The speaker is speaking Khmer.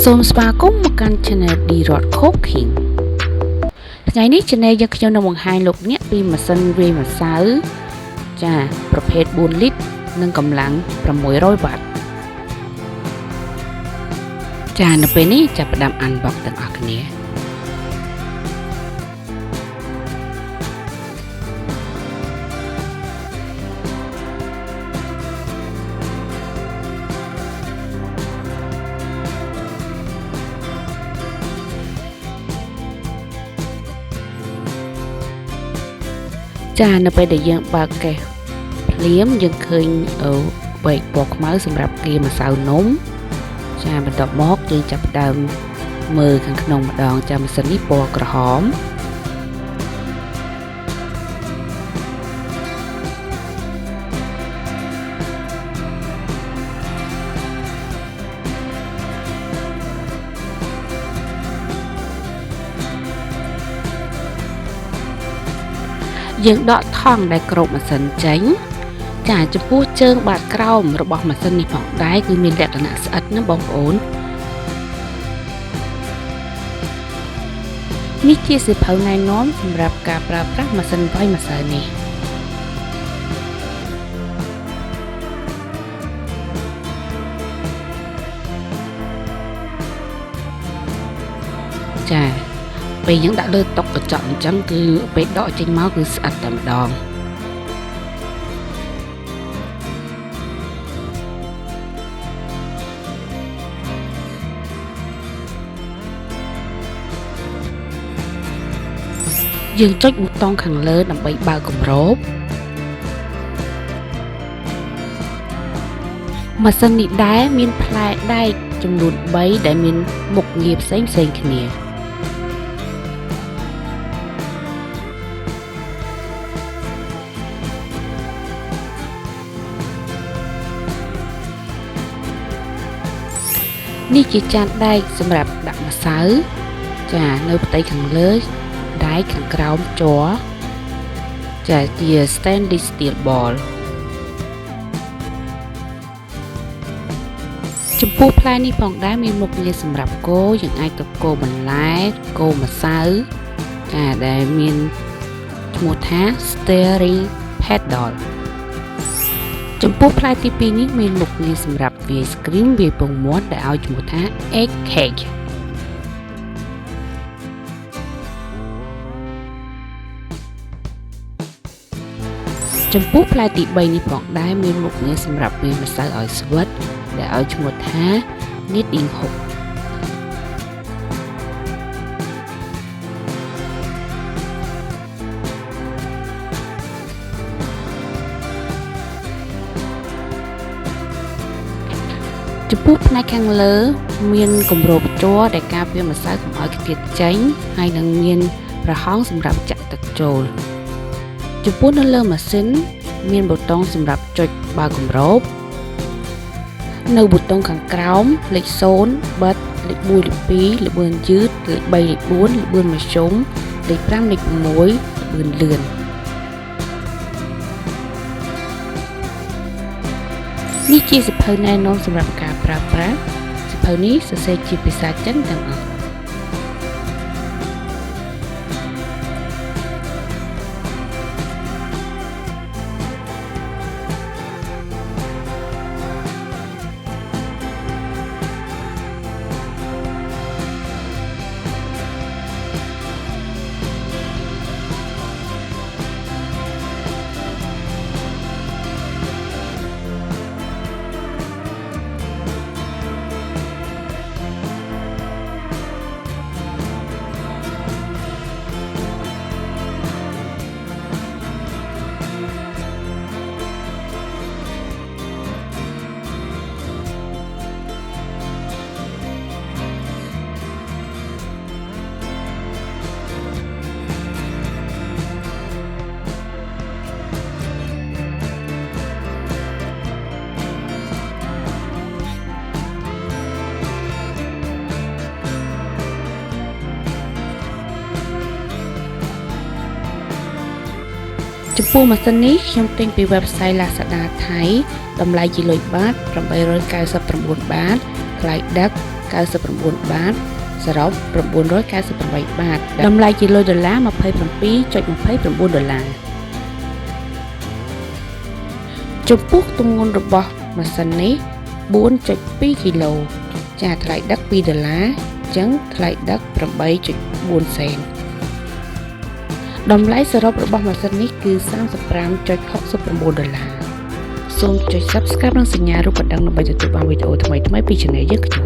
សូមស្វាគមន៍មកកាន់ Channel D-Rod Cooking ថ្ងៃនេះ Channel យើងខ្ញុំនឹងបង្ហាញលោកអ្នកពីម៉ាស៊ីនវាយម្សៅចាប្រភេទ4លីត្រនិងកម្លាំង600វ៉ាត់ចានៅពេលនេះចាប់ផ្ដើម unbox ទាំងអស់គ្នាចានៅពេលដែលយើងបើកកេសភ្លាមយើងឃើញវែកពណ៌ខ្មៅសម្រាប់គេម្សៅនំចាបន្ទាប់មកយើងចាប់ផ្ដើមមើលខាងក្នុងម្ដងចាម៉ាស៊ីននេះពណ៌ក្រហមយើងដកថង់ដែលគ្របម៉ាស៊ីនចេញចាចំពោះជើងបាតក្រោមរបស់ម៉ាស៊ីននេះផងដែរគឺមានលក្ខណៈស្អិតណាបងប្អូននេះជាសៀវភៅណែនាំសម្រាប់ការប្រើប្រាស់ម៉ាស៊ីនវាយម្សៅនេះចាពេលយើងដាក់លើតុកញ្ចក់អញ្ចឹងគឺពេលដកចេញមកគឺស្អិតតែម្ដងយើងចុចប៊ូតុងខាងលើដើម្បីបើកគម្របម៉ាស៊ីននេះដែរមានផ្លែដែកចំនួន3ដែលមានមុខងារផ្សេងគ្នានេះជាចានដែកសម្រាប់ដាក់ម្សៅចានៅផ្ទៃខាងលើដែកខាងក្រោមជ័រចាជា stainless steel ball ចំពោះផ្លែនេះផងដែរមានមុខងារសម្រាប់កូរយើងអាចទៅកូរបន្លែកូរម្សៅចាដែលមានឈ្មោះថា stirring paddle ចំពោះផ្លែទី2នេះមានមុខងារសម្រាប់វាយ screen វាយពងមាន់ដែលឲ្យឈ្មោះថា egg cake ចំពោះផ្លែទី3នេះផងដែរមានមុខងារសម្រាប់វាយម្សៅឲ្យស្វិតដែលឲ្យឈ្មោះថា kneading hook ចំពោះផ្នែកខាងលើមានគម្របជ័រដែលការពារម្សៅកុំឲ្យខ្ទាតចេញហើយនឹងមានប្រហោងសម្រាប់ចាក់ទឹកចូលចំពោះនៅលើម៉ាស៊ីនមានប៊ូតុងសម្រាប់ចុចបើកគម្របនៅប៊ូតុងខាងក្រោមលេខ0បិទលេខ1លេខ2ល្បឿនយឺតលេខ3លេខ4ល្បឿនមធ្យមលេខ5លេខ6ល្បឿនលឿននេះជាសៀវភៅណែនាំសម្រាប់ការប្រើប្រាស់សៀវភៅនេះសរសេរជាភាសាចិនទាំងអស់ចំពោះម៉ាស៊ីននេះខ្ញុំទិញពី website Lazada ថៃតម្លៃជាលុយបាត899 បាតថ្លៃដឹក $999 បាតសរុប$998បាតតម្លៃជាលុយដុល្លារ$27.29ចំពោះទម្ងន់របស់ម៉ាស៊ីននេះ 4.2 គីឡូចាថ្លៃដឹក$2អញ្ចឹងថ្លៃដឹក 8.4 សេនតម្លៃសរុបរបស់ម៉ាស៊ីននេះគឺ $35.69 សូមចុច Subscribe និងសញ្ញារូបកណ្ដឹងដើម្បីទទួលបានវីដេអូថ្មីៗពី Channel យើងខ្ញុំ